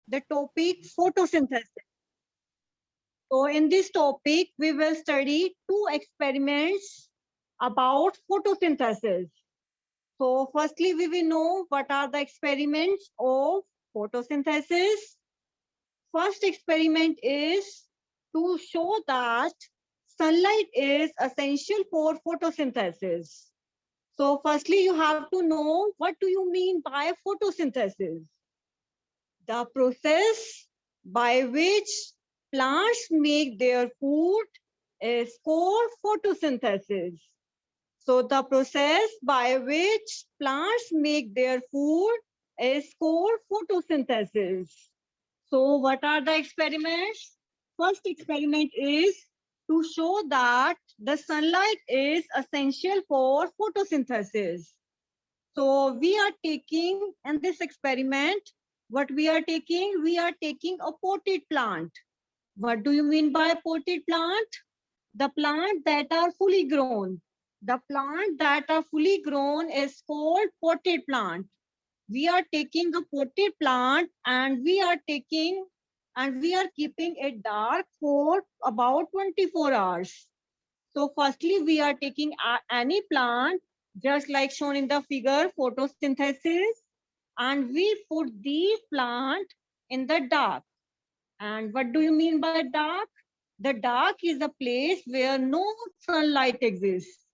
the topic photosynthesis. So in this topic, we will study two experiments about photosynthesis. So firstly, we will know what are the experiments of photosynthesis. First experiment is to show that sunlight is essential for photosynthesis. So firstly, you have to know what do you mean by photosynthesis? The process by which plants make their food is called photosynthesis. So the process by which plants make their food is called photosynthesis. So what are the experiments? First experiment is to show that the sunlight is essential for photosynthesis. So we are taking in this experiment, what we are taking a potted plant. What do you mean by potted plant? The plant that are fully grown. The plant that are fully grown is called potted plant. We are taking a potted plant and we are keeping it dark for about 24 hours. So firstly, we are taking any plant, just like shown in the figure, photosynthesis, and we put these plant in the dark. And what do you mean by dark? The dark is a place where no sunlight exists.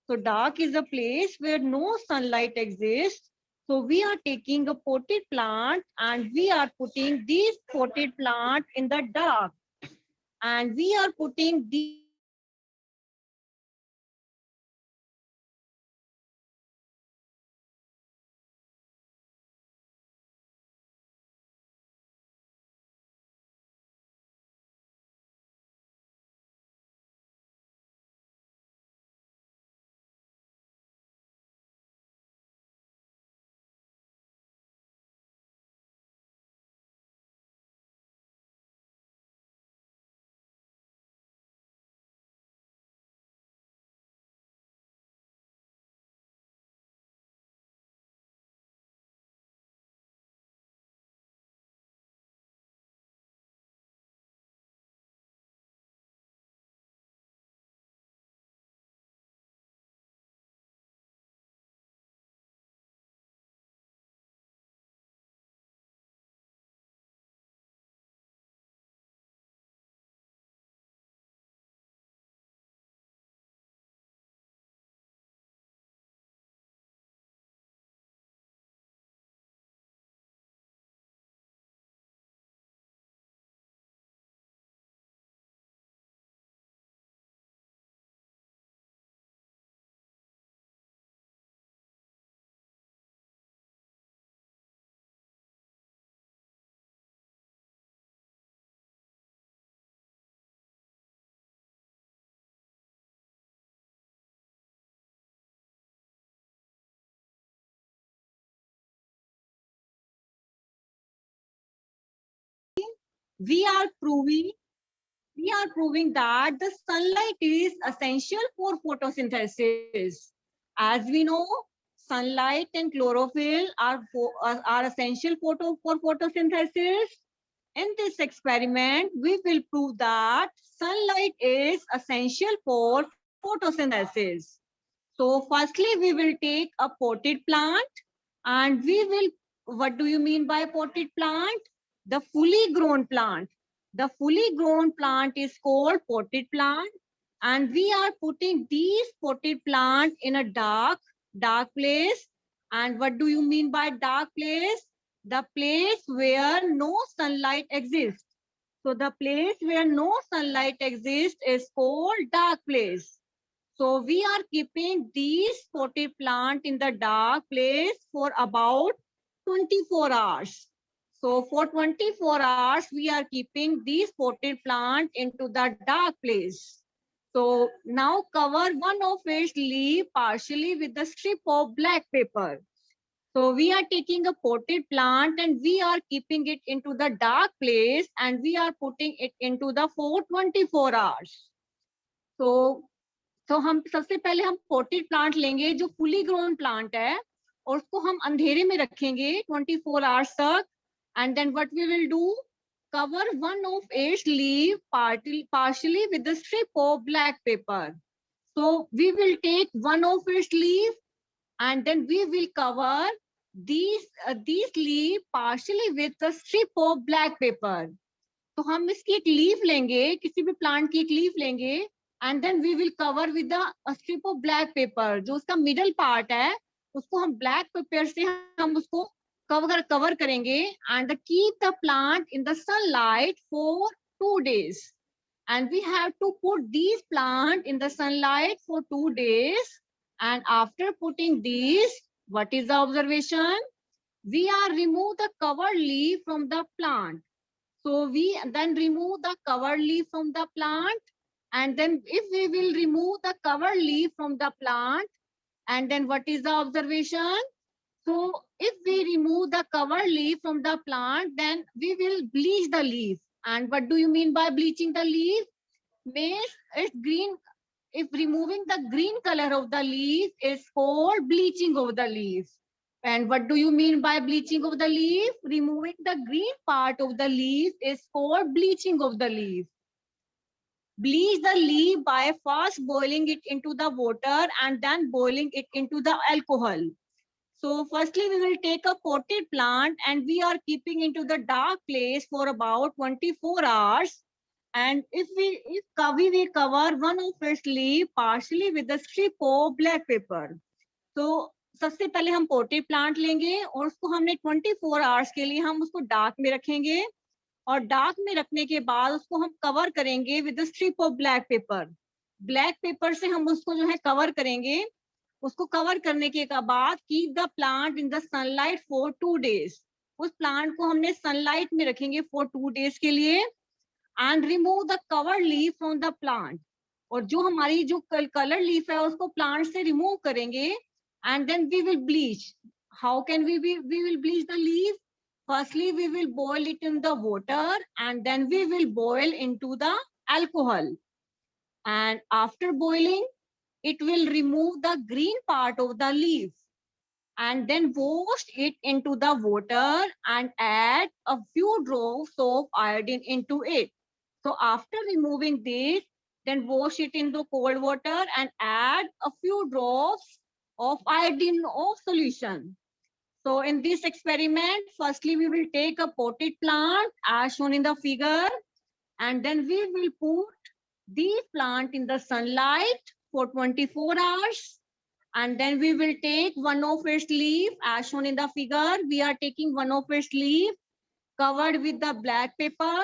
So dark is a place where no sunlight exists. So we are taking a potted plant and we are putting these potted plant in the dark. And we are putting these we are proving we are proving that the sunlight is essential for photosynthesis. As we know, sunlight and chlorophyll are essential for photosynthesis. In this experiment, we will prove that sunlight is essential for photosynthesis. So firstly, we will take a potted plant and we will, what do you mean by potted plant? The fully grown plant. The fully grown plant is called potted plant and we are putting these potted plant in a dark place. And what do you mean by dark place? The place where no sunlight exists. So the place where no sunlight exists is called dark place. So we are keeping these potted plant in the dark place for about 24 hours. So for 24 hours, we are keeping these potted plant into the dark place. So now cover one of its leaf partially with the strip of black paper. So we are taking a potted plant and we are keeping it into the dark place and we are putting it into the for 24 hours. तो हम सबसे पहले हम potted plant लेंगे जो fully grown plant है और उसको हम अंधेरे में रखेंगे 24 आवर्स तक And then what we will do? Cover one of its leaf partially with a strip of black paper. So we will take one of its leaf and then we will cover these leaf partially with a strip of black paper. तो हम इसकी एक leaf लेंगे, किसी भी plant की एक leaf लेंगे and then we will cover with a strip of black paper. जो उसका मिडल पार्ट है उसको हम ब्लैक पेपर से हम उसको कवर करेंगे and keep the plant in the sunlight for 2 days. And we have to put these plant in the sunlight for 2 days. And after putting these, what is the observation? We are remove the cover leaf from the plant. So we then remove the cover leaf from the plant. And then if we will remove the cover leaf from the plant, and then what is the observation? So if we remove the cover leaf from the plant, then we will bleach the leaf. And what do you mean by bleaching the leaf? Means it's green. If removing the green color of the leaf is called bleaching of the leaf. And what do you mean by bleaching of the leaf? Removing the green part of the leaf is called bleaching of the leaf. Bleach the leaf by first boiling it into the water and then boiling it into the alcohol. So firstly, we will take a potted plant and we are keeping into the dark place for about 24 hours. And if we will cover one of its leaf partially with a strip of black paper. So सबसे पहले हम potted plant लेंगे और उसको हमने 24 hours के लिए हम उसको डार्क में रखेंगे और डार्क में रखने के बाद उसको हम कवर करेंगे with the strip of black paper. Black pepper से हम उसको जो है कवर करेंगे. उसको कवर करने के बाद keep the plant in the sunlight for 2 days. उस प्लांट को हमने सनलाइट में रखेंगे फॉर 2 days के लिए. And remove the cover leaf from the plant. और जो हमारी जो कलर लीफ है उसको प्लांट से रिमूव करेंगे. And then we will bleach. How can we will bleach the leaf? Firstly, we will boil it in the water and then we will boil into the alcohol. And after boiling, it will remove the green part of the leaf and then wash it into the water and add a few drops of iodine into it. So after removing this, then wash it into cold water and add a few drops of iodine of solution. So in this experiment, firstly we will take a potted plant as shown in the figure, and then we will put these plant in the sunlight for 24 hours. And then we will take one of its leaf as shown in the figure. We are taking one of its leaf covered with the black paper,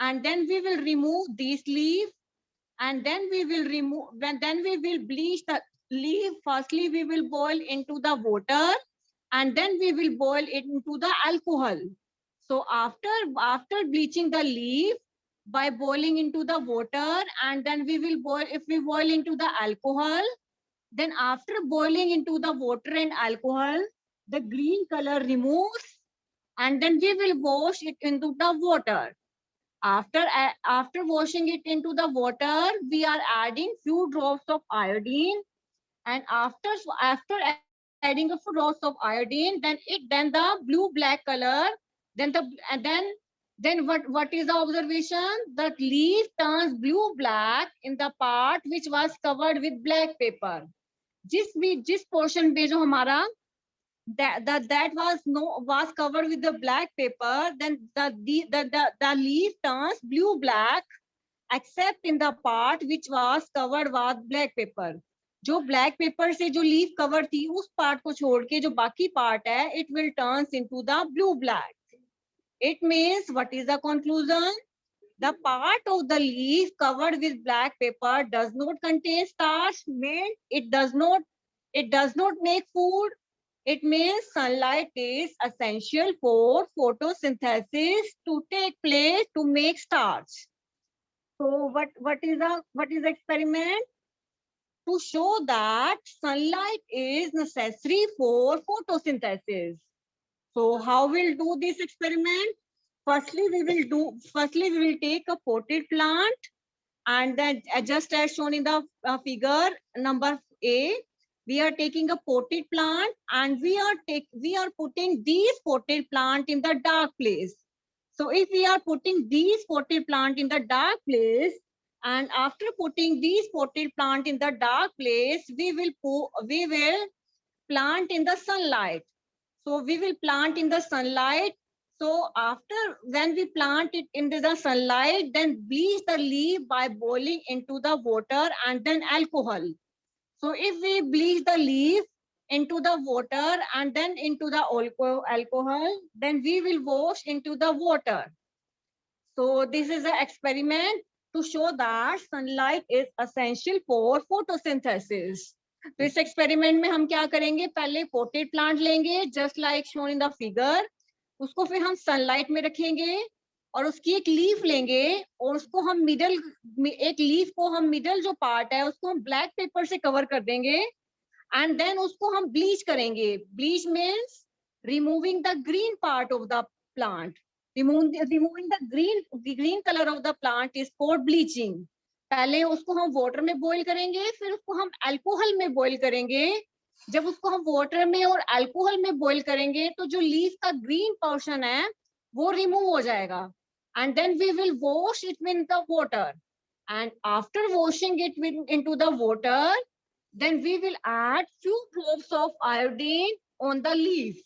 and then we will remove this leaf, and then we will bleach the leaf. Firstly, we will boil into the water and then we will boil it into the alcohol. So after bleaching the leaf by boiling into the water and then we will boil, if we boil into the alcohol, then after boiling into the water and alcohol, the green color removes and then we will wash it into the water. After washing it into the water, we are adding few drops of iodine. And after adding a few drops of iodine, then the blue black color, then what is the observation? The leaf turns blue black in the part which was covered with black paper. जिस portion पे जो हमारा that was covered with the black paper, then the leaf turns blue black except in the part which was covered with black paper. जो black pepper से जो leaf cover थी उस part को छोड़ के जो बाकी पार्ट है it will turns into the blue black. It means what is the conclusion? The part of the leaf covered with black paper does not contain starch, means it does not make food. It means sunlight is essential for photosynthesis to take place to make starch. So what is the experiment? To show that sunlight is necessary for photosynthesis. So how we'll do this experiment? Firstly, we will take a potted plant and then just as shown in the figure number A, We are taking a potted plant and we are putting these potted plant in the dark place. So if we are putting these potted plant in the dark place, and after putting these potted plant in the dark place, we will plant in the sunlight. So we will plant in the sunlight. So after, when we plant it into the sunlight, then bleach the leaf by boiling into the water and then alcohol. So if we bleach the leaf into the water and then into the alcohol, then we will wash into the water. So this is an experiment to show that sunlight is essential for photosynthesis. तो इस experiment में हम क्या करेंगे, पहले potted plant लेंगे just like shown in the figure, उसको फिर हम सनलाइट में रखेंगे और उसकी एक लीफ लेंगे और उसको हम एक लीफ को हम मिडल जो पार्ट है उसको हम ब्लैक पेपर से कवर कर देंगे एंड देन उसको हम ब्लीच करेंगे. Bleach means removing the green part of the plant. Removing the green color of the plant is called bleaching. पहले उसको हम वाटर में बॉईल करेंगे, फिर उसको हम अल्कोहल में बॉईल करेंगे. जब उसको हम वाटर में और अल्कोहल में बॉईल करेंगे तो जो लीफ का ग्रीन पोर्शन है वो रिमूव हो जाएगा. And then we will wash it with the water. And after washing it into the water, then we will add few drops of iodine on the leaf.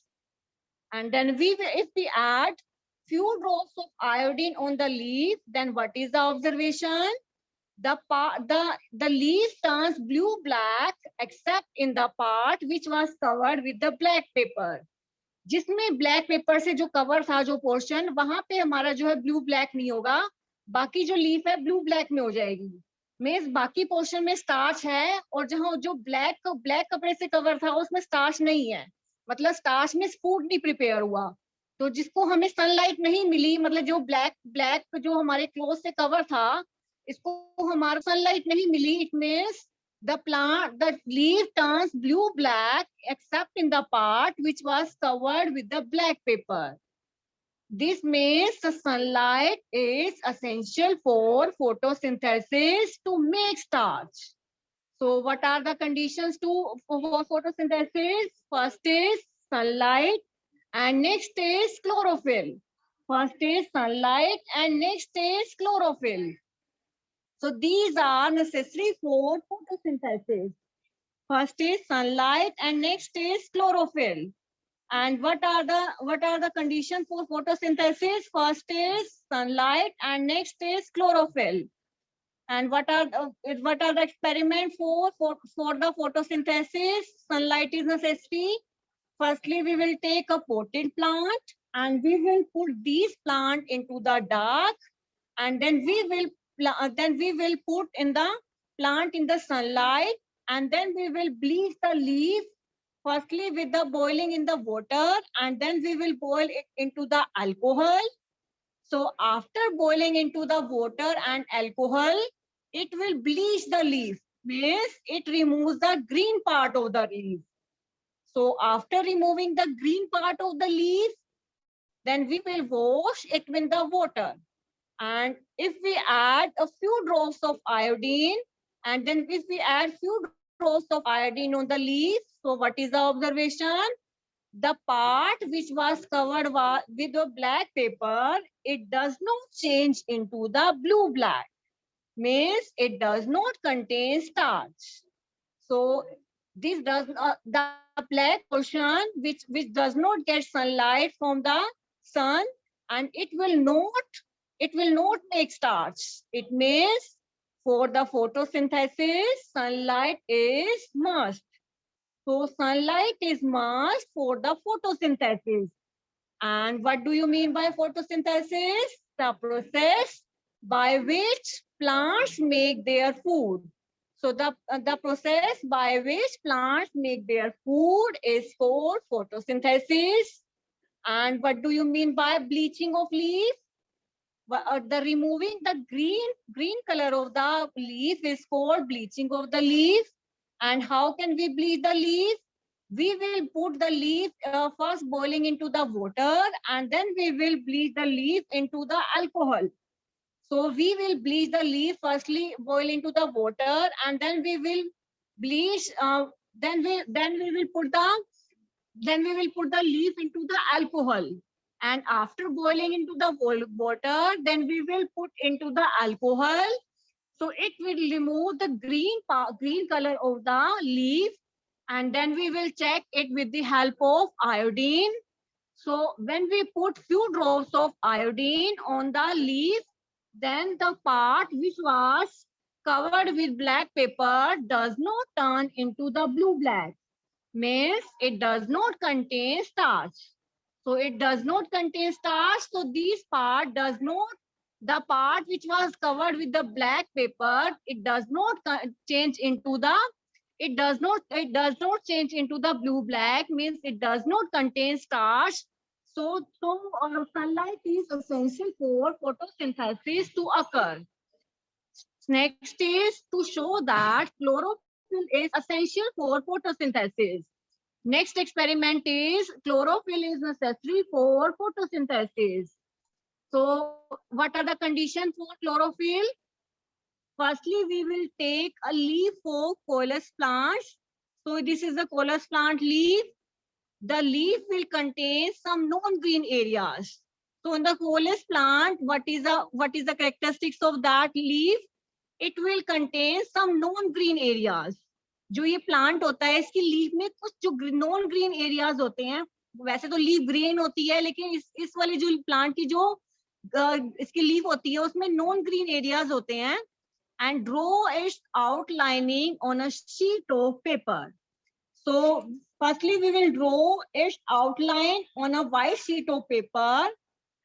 And then if we add few drops of iodine on the leaf, then what is the observation? The leaf turns blue black except in the part which was covered with the black paper. जिसमें black pepper से जो cover था जो portion, वहां पे हमारा जो है ब्लू ब्लैक नहीं होगा, बाकी जो लीफ है ब्लू ब्लैक में हो जाएगी. मीन्स बाकी पोर्शन में स्टार्च है और जहां जो ब्लैक कपड़े से कवर था उसमें स्टार्च नहीं है, मतलब स्टार्च में फूड नहीं प्रिपेयर हुआ. तो जिसको हमें सनलाइट नहीं मिली, मतलब जो ब्लैक जो हमारे क्लोथ से कवर था, इसको हमारा सनलाइट नहीं मिली, it means the leaf turns blue black except in the part which was covered with the black paper. This means the sunlight is essential for photosynthesis to make starch. So what are the conditions for photosynthesis? First is sunlight and next is chlorophyll. First is sunlight and next is chlorophyll. So these are necessary for photosynthesis. First is sunlight and next is chlorophyll. And what are the conditions for photosynthesis? First is sunlight and next is chlorophyll. And what are the experiments for the photosynthesis? Sunlight is necessary. Firstly, we will take a potted plant and we will put these plant into the dark, and then we will put in the plant in the sunlight, and then we will bleach the leaf firstly with the boiling in the water, and then we will boil it into the alcohol. So after boiling into the water and alcohol, it will bleach the leaf, means it removes the green part of the leaf. So after removing the green part of the leaf, then we will wash it with the water. And if we add a few drops of iodine, and then if we add few drops of iodine on the leaf, so what is the observation? The part which was covered with a black paper, it does not change into the blue black, means it does not contain starch. So this does not, the black portion which does not get sunlight from the sun, and it will not make starch. It means for the photosynthesis, sunlight is must. So sunlight is must for the photosynthesis. And what do you mean by photosynthesis? The process by which plants make their food. So the process by which plants make their food is called photosynthesis. And what do you mean by bleaching of leaf? The removing the green color of the leaf is called bleaching of the leaf. And how can we bleach the leaf? We will put the leaf first boiling into the water, and then we will bleach the leaf into the alcohol. So we will bleach the leaf firstly boil into the water, and then we will bleach then we will put the leaf into the alcohol, and after boiling into the water, then we will put into the alcohol. So it will remove the green color of the leaf, and then we will check it with the help of iodine. So when we put few drops of iodine on the leaf, then the part which was covered with black paper does not turn into the blue black, means it does not contain starch. So it does not contain starch. So this part does not, the part which was covered with the black paper, it does not change into the, it does not change into the blue black, means it does not contain starch. So sunlight is essential for photosynthesis to occur. Next is to show that chlorophyll is essential for photosynthesis. Next experiment is chlorophyll is necessary for photosynthesis. So what are the conditions for chlorophyll? Firstly, we will take a leaf of Coleus plants. So this is the Coleus plant leaf. The leaf will contain some non-green areas. So in the Coleus plant, what is the characteristics of that leaf? It will contain some non-green areas. जो ये plant होता है, इसकी leaf में कुछ जो non green areas होते हैं. वैसे तो लीफ ग्रीन होती है, लेकिन इस वाली जो प्लांट की जो इसकी लीफ होती है, उसमें नॉन ग्रीन एरियाज होते हैं. And draw its outlining on a sheet of paper. So firstly, we will draw its outline on a white sheet of paper,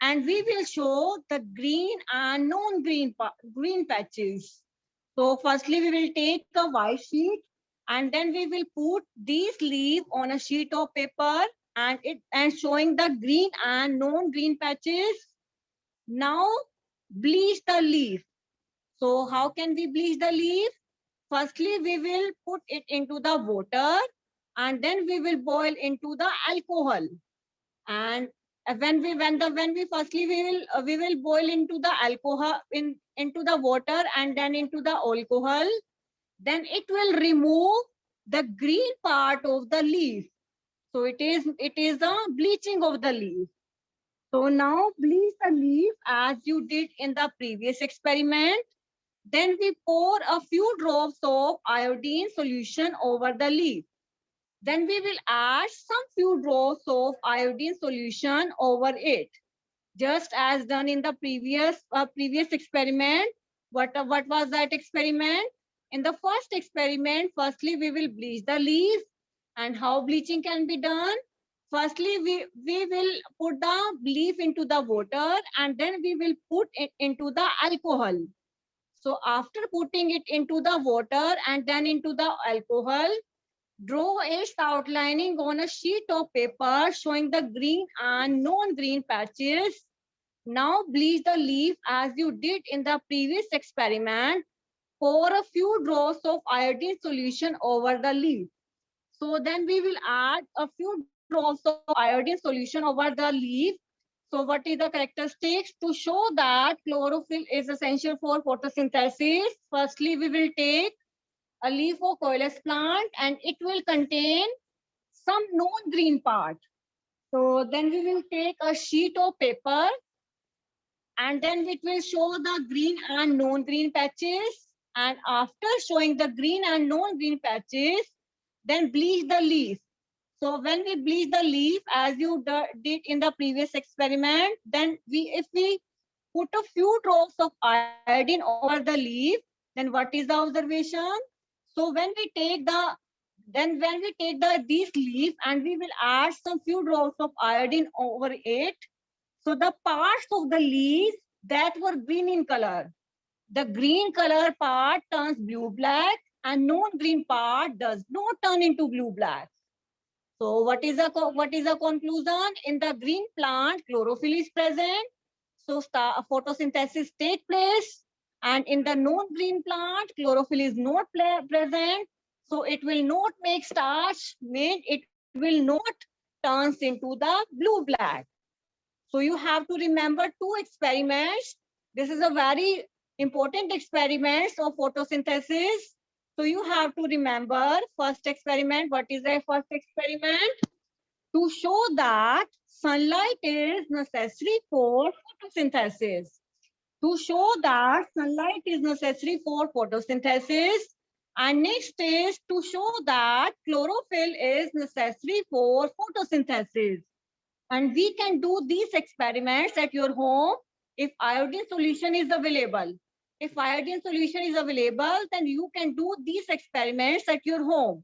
and we will show the green and non-green green patches. So firstly, we will take a white sheet, and then we will put these leaves on a sheet of paper, and showing the green and non-green patches. Now bleach the leaf. So how can we bleach the leaf? Firstly, we will put it into the water, and then we will boil into the alcohol. And when we firstly we will boil into the alcohol into the water and then into the alcohol, then it will remove the green part of the leaf. So it is a bleaching of the leaf. So now bleach the leaf as you did in the previous experiment. Then we pour a few drops of iodine solution over the leaf. Then we will add some few drops of iodine solution over it, just as done in the previous experiment. What was that experiment? In the first experiment, firstly we will bleach the leaf. And how bleaching can be done? Firstly, we will put the leaf into the water, and then we will put it into the alcohol. So after putting it into the water and then into the alcohol, draw its outlining on a sheet of paper showing the green and non-green patches. Now bleach the leaf as you did in the previous experiment. Pour a few drops of iodine solution over the leaf. So then we will add a few drops of iodine solution over the leaf. So what is the characteristics to show that chlorophyll is essential for photosynthesis? Firstly, we will take a leaf of Coleus plant, and it will contain some non-green part. So then we will take a sheet of paper, and then it will show the green and non-green patches. And after showing the green and non-green patches, then bleach the leaf. So when we bleach the leaf, as you did in the previous experiment, then if we put a few drops of iodine over the leaf, then what is the observation? So when we take these leaf and we will add some few drops of iodine over it, so the parts of the leaves that were green in color, the green color part turns blue black, and non-green part does not turn into blue black. So what is the conclusion? In the green plant, chlorophyll is present. So photosynthesis take place. And in the non-green plant, chlorophyll is not present. So it will not make starch, mean it will not turns into the blue black. So you have to remember two experiments. This is a very important experiment of photosynthesis. So you have to remember first experiment. What is the first experiment? To show that sunlight is necessary for photosynthesis. To show that sunlight is necessary for photosynthesis. And next is to show that chlorophyll is necessary for photosynthesis. And we can do these experiments at your home if iodine solution is available. If iodine solution is available, then you can do these experiments at your home.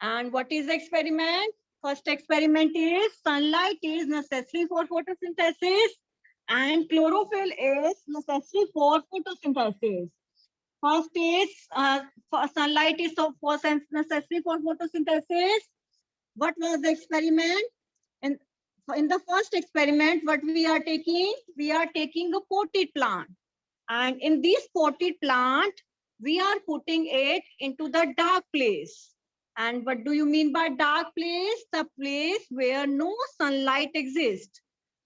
And what is the experiment? First experiment is sunlight is necessary for photosynthesis and chlorophyll is necessary for photosynthesis. First is sunlight is necessary for photosynthesis. What was the experiment? In the first experiment, what we are taking a potted plant. And in this potted plant, we are putting it into the dark place. And what do you mean by dark place? The place where no sunlight exists.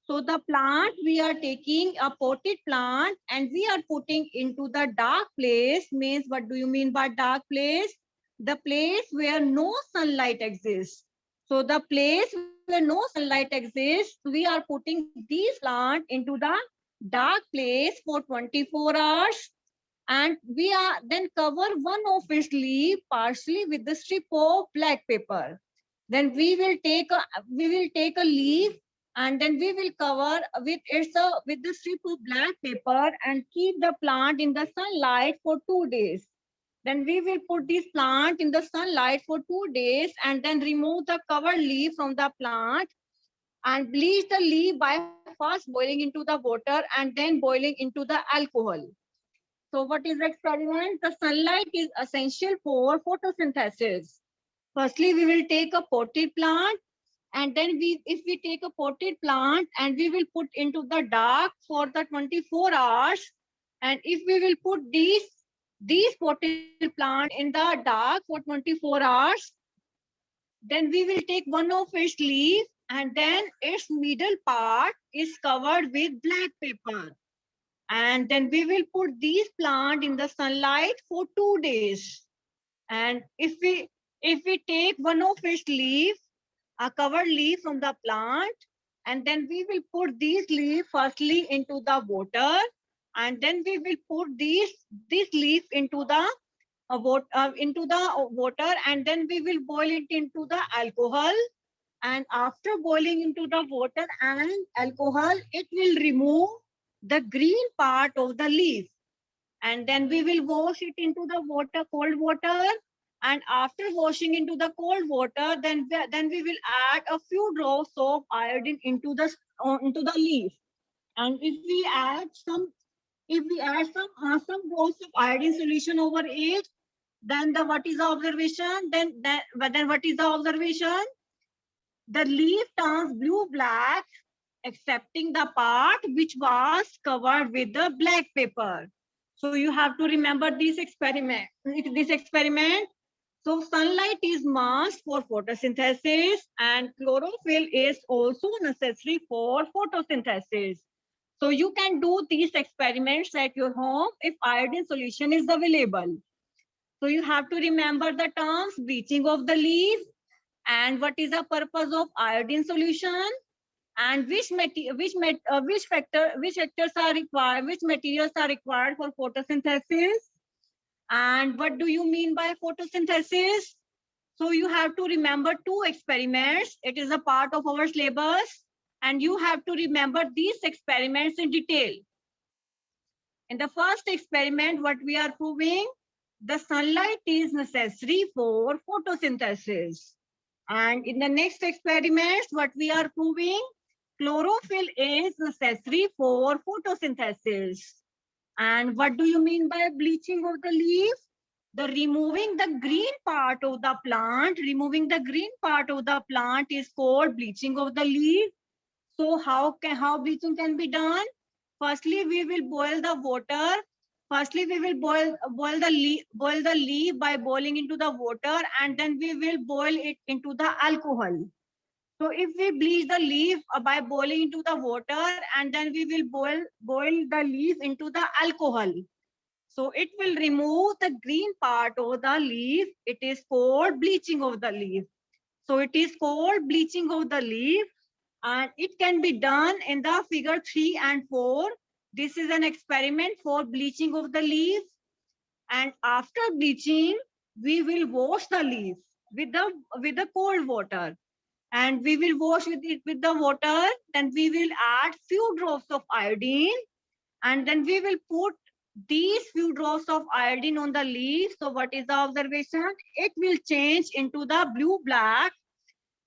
So the plant, we are taking a potted plant and we are putting into the dark place means what do you mean by dark place? The place where no sunlight exists. So the place where no sunlight exists, we are putting these plant into the dark place for 24 hours and we are then cover one of its leaf partially with the strip of black paper. Then we will take a leaf and then we will cover with the strip of black paper and keep the plant in the sunlight for 2 days. Then we will put this plant in the sunlight for 2 days and then remove the cover leaf from the plant and bleach the leaf by first boiling into the water and then boiling into the alcohol. So what is the experiment? The sunlight is essential for photosynthesis. Firstly, we will take a potted plant and then if we take a potted plant and we will put into the dark for the 24 hours and if we will put these potted plant in the dark for 24 hours, then we will take one of its leaf and then its middle part is covered with black paper. And then we will put these plant in the sunlight for 2 days. And if we take one of its leaf, a covered leaf from the plant, and then we will put these leaf firstly into the water, and then we will put this leaf into the water, and then we will boil it into the alcohol. And after boiling into the water and alcohol, it will remove the green part of the leaf. And then we will wash it into the water, cold water. And after washing into the cold water, then we will add a few drops of iodine into the leaf. And if we add some drops of iodine solution over it, then what is the observation? Then what is the observation? The leaf turns blue-black, excepting the part which was covered with the black paper. So you have to remember this experiment. So sunlight is must for photosynthesis and chlorophyll is also necessary for photosynthesis. So you can do these experiments at your home if iodine solution is available. So you have to remember the terms bleaching of the leaf and what is the purpose of iodine solution and which factors are required, which materials are required for photosynthesis and what do you mean by photosynthesis. So you have to remember two experiments. It is a part of our syllabus and you have to remember these experiments in detail. In the first experiment, what we are proving, the sunlight is necessary for photosynthesis. And in the next experiments, what we are proving, chlorophyll is necessary for photosynthesis. And what do you mean by bleaching of the leaf? The removing the green part of the plant, is called bleaching of the leaf. So how bleaching can be done? Firstly, we will boil the water. Firstly, we will boil the leaf by boiling into the water, and then we will boil it into the alcohol. So if we bleach the leaf by boiling into the water, and then we will boil the leaf into the alcohol. So it will remove the green part of the leaf. It is called bleaching of the leaf. So it is called bleaching of the leaf, and it can be done in the figure 3 and 4. This is an experiment for bleaching of the leaf. And after bleaching, we will wash the leaf with the cold water. And we will wash it with the water. Then we will add few drops of iodine, and then we will put these few drops of iodine on the leaf. So what is the observation? It will change into the blue black.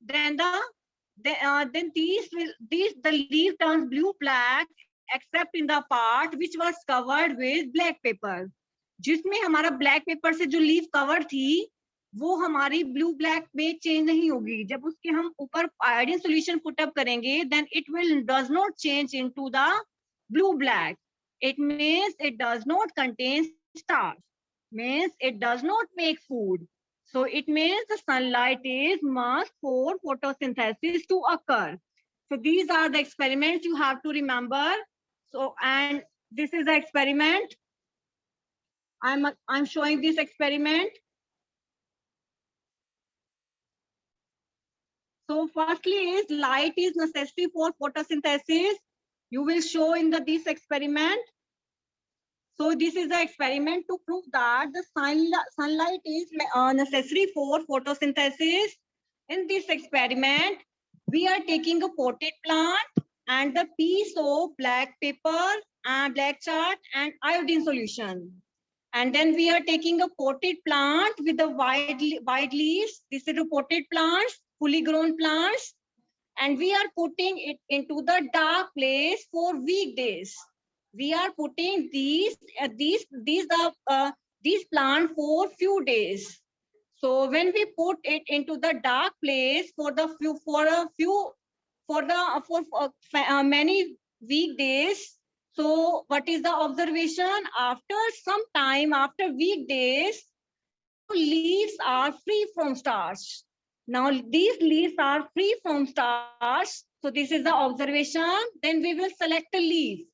Then the leaf turns blue black except in the part which was covered with black paper. जिसमें हमारा black pepper से जो leaf cover थी वो हमारी blue black में change नहीं होगी. जब उसके हम ऊपर आयोडीन सॉल्यूशन पुट अप करेंगे then it will does not change into the blue black. It means it does not contain starch, means it does not make food. So it means the sunlight is must for photosynthesis to occur. So these are the experiments you have to remember. So, and this is the experiment. I'm showing this experiment. So firstly is light is necessary for photosynthesis. You will show in this experiment. So this is the experiment to prove that the sunlight is necessary for photosynthesis. In this experiment, we are taking a potted plant and the piece of black paper and black chart and iodine solution. And then we are taking a potted plant with the wide leaves. This is a potted plants, fully grown plants. And we are putting it into the dark place for weekdays. We are putting these plant for few days. So when we put it into the dark place for many weekdays, so what is the observation? After some time, after weekdays, leaves are free from starch. Now these leaves are free from starch. So this is the observation. Then we will select a leaf.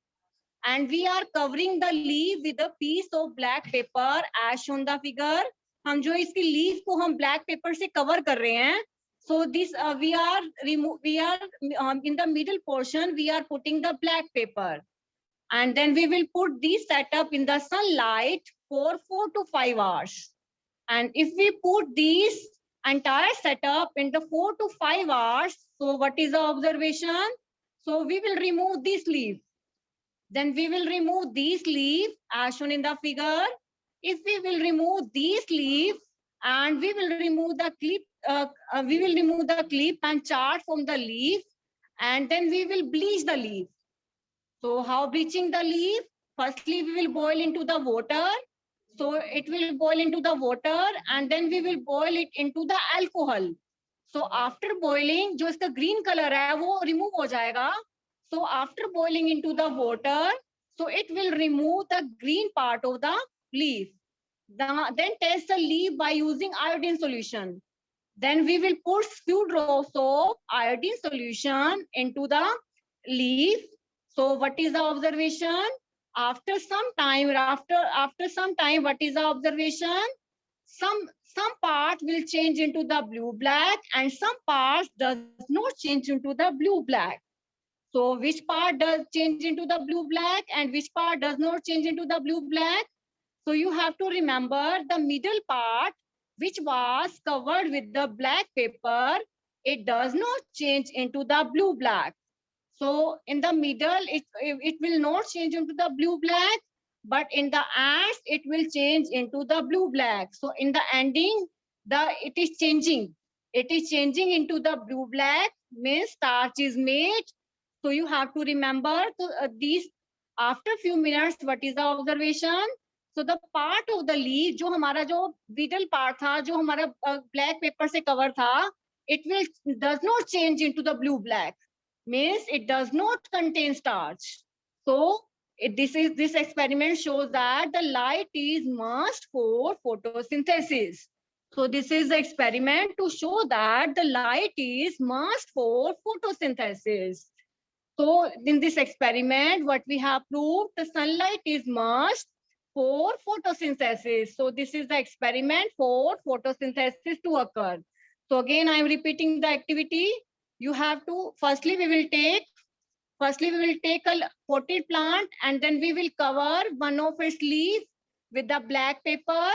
And we are covering the leaf with a piece of black paper as shown the figure. हम जो इसकी leaf को हम black paper से cover कर रहे हैं. So this we are in the middle portion we are putting the black paper. And then we will put this setup in the sunlight for 4 to 5 hours. And if we put this entire setup in the 4 to 5 hours, so what is the observation? So we will remove this leaf. Then we will remove these leaf as shown in the figure. If we will remove these leaf and we will remove the clip, and chart from the leaf, and then we will bleach the leaf. So how bleaching the leaf? Firstly, we will boil into the water. So it will boil into the water and then we will boil it into the alcohol. So after boiling, जो इसका green color है वो remove हो जाएगा. So after boiling into the water, so it will remove the green part of the leaf. Then test the leaf by using iodine solution. Then we will put few drops of iodine solution into the leaf. So what is the observation? After some time, what is the observation? Some part will change into the blue black and some parts does not change into the blue black. So which part does change into the blue black and which part does not change into the blue black? So you have to remember the middle part which was covered with the black paper, it does not change into the blue black. So in the middle, it will not change into the blue black, but in the ends, it will change into the blue black. So in the ending, it is changing. It is changing into the blue black, means starch is made. So you have to remember these after few minutes, what is the observation? So the part of the leaf, जो हमारा जो middle part था, जो हमारा black paper से cover था, it does not change into the blue black. Means it does not contain starch. So this experiment shows that the light is must for photosynthesis. So this is the experiment to show that the light is must for photosynthesis. So in this experiment, what we have proved, the sunlight is must for photosynthesis. So this is the experiment for photosynthesis to occur. So again, I am repeating the activity. You have to, firstly we will take a potted plant, and then we will cover one of its leaves with the black paper.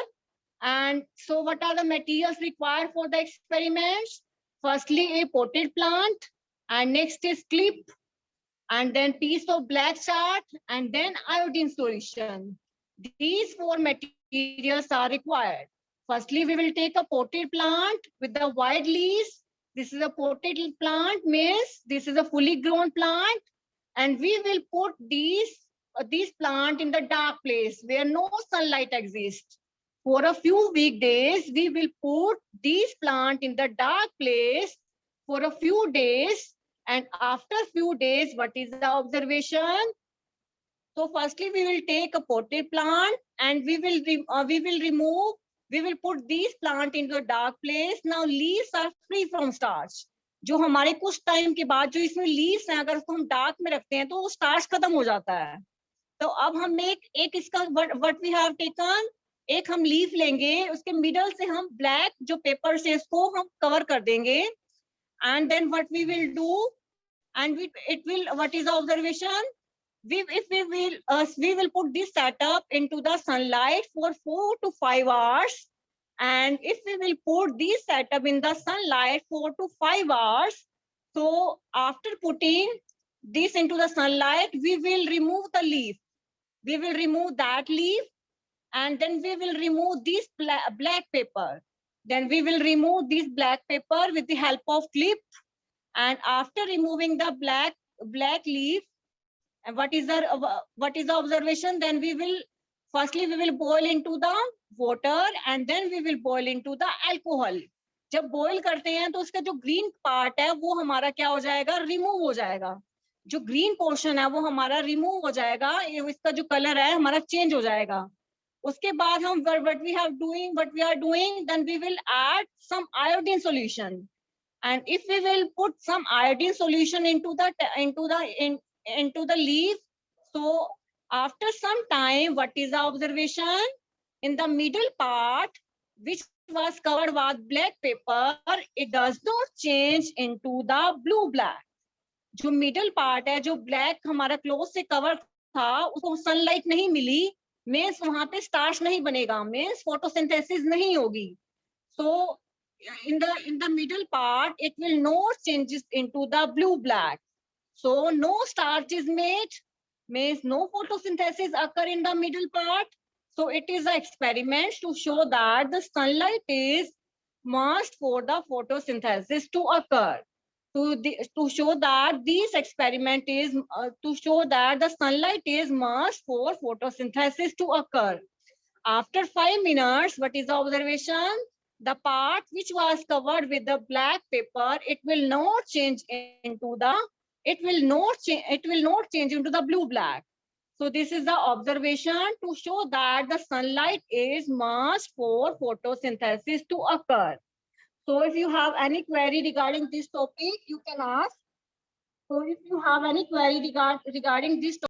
And so what are the materials required for the experiments? Firstly, a potted plant, and next is clip, and then piece of black chart, and then iodine solution. These four materials are required. Firstly, we will take a potted plant with the wide leaves. This is a potted plant, means this is a fully grown plant, and we will put these plant in the dark place where no sunlight exists. For a few weekdays, we will put these plant in the dark place for a few days, and after few days, what is the observation? So firstly, we will take a potted plant, and we will put these plant into a dark place. Now leaves are free from starch. जो हमारे कुछ time के बाद जो इसमें leaves हैं, अगर उसको हम डार्क में रखते हैं तो वो स्टार्च खत्म हो जाता है. तो अब हम एक इसका व्हाट वी हैव टेकन, एक हम लीफ लेंगे, उसके मिडल से हम ब्लैक जो पेपर से इसको हम कवर कर देंगे. And then what we will do, and it will, what is the observation? We will put this setup into the sunlight for 4 to 5 hours. And if we will put this setup in the sunlight 4 to 5 hours, so after putting this into the sunlight, we will remove the leaf. We will remove that leaf, and then we will remove this black paper. Then we will remove this black paper with the help of clip. And after removing the black leaf, and what is the observation? Then we will, firstly we will boil into the water, and then we will boil into the alcohol. जब boil करते हैं तो उसका जो green part है वो हमारा क्या हो जाएगा, remove हो जाएगा. जो green portion है वो हमारा remove हो जाएगा, इसका जो color है हमारा change हो जाएगा. उसके बाद हम what we are doing, then we will add some iodine solution. And if we will put some iodine solution into the leaf, so after some time, what is the observation? In the middle part, which was covered with black paper, it does not change into the blue black. जो middle part है, जो black हमारा cloth से cover था, उसको sunlight नहीं मिली, means वहां पे starch नहीं बनेगा, means photosynthesis नहीं होगी. So in the middle part, it will not changes into the blue black. So no starch is made, means no photosynthesis occur in the middle part. So it is an experiment to show that the sunlight is must for the photosynthesis to occur. To show that this experiment is to show that the sunlight is must for photosynthesis to occur. After 5 minutes, what is the observation? The part which was covered with the black paper, it will not change into the blue black. So this is the observation to show that the sunlight is must for photosynthesis to occur. So if you have any query regarding this topic, you can ask. So if you have any query regarding this topic,